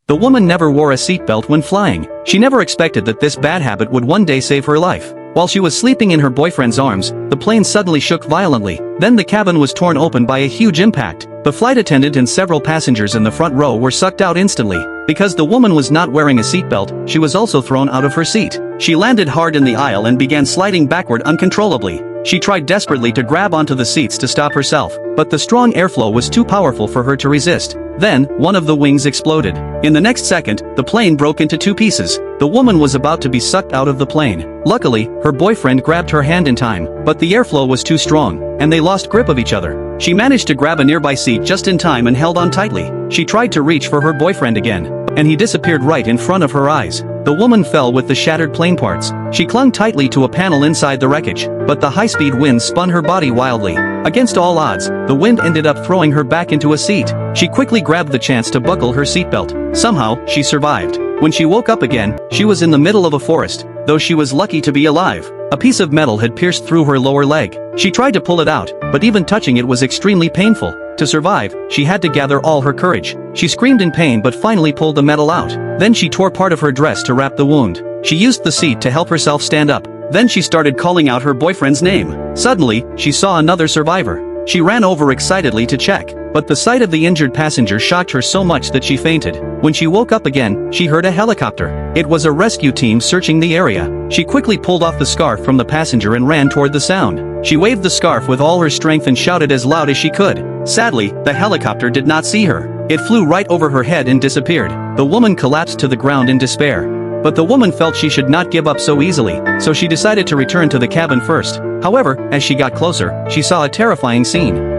The woman never wore a seatbelt when flying. She never expected that this bad habit would one day save her life. While she was sleeping in her boyfriend's arms, the plane suddenly shook violently. Then the cabin was torn open by a huge impact. The flight attendant and several passengers in the front row were sucked out instantly. Because the woman was not wearing a seatbelt, she was also thrown out of her seat. She landed hard in the aisle and began sliding backward uncontrollably. She tried desperately to grab onto the seats to stop herself, but the strong airflow was too powerful for her to resist. Then, one of the wings exploded. In the next second, the plane broke into two pieces. The woman was about to be sucked out of the plane. Luckily, her boyfriend grabbed her hand in time, but the airflow was too strong, and they lost grip of each other. She managed to grab a nearby seat just in time and held on tightly. She tried to reach for her boyfriend again, and he disappeared right in front of her eyes. The woman fell with the shattered plane parts. She clung tightly to a panel inside the wreckage, but the high-speed wind spun her body wildly. Against all odds, the wind ended up throwing her back into a seat. She quickly grabbed the chance to buckle her seatbelt. Somehow, she survived. When she woke up again, she was in the middle of a forest, though she was lucky to be alive. A piece of metal had pierced through her lower leg. She tried to pull it out, but even touching it was extremely painful. To survive, she had to gather all her courage. She screamed in pain but finally pulled the metal out. Then she tore part of her dress to wrap the wound. She used the seat to help herself stand up. Then she started calling out her boyfriend's name. Suddenly, she saw another survivor. She ran over excitedly to check, but the sight of the injured passenger shocked her so much that she fainted. When she woke up again, she heard a helicopter. It was a rescue team searching the area. She quickly pulled off the scarf from the passenger and ran toward the sound. She waved the scarf with all her strength and shouted as loud as she could. Sadly, the helicopter did not see her. It flew right over her head and disappeared. The woman collapsed to the ground in despair. But the woman felt she should not give up so easily, so she decided to return to the cabin first. However, as she got closer, she saw a terrifying scene.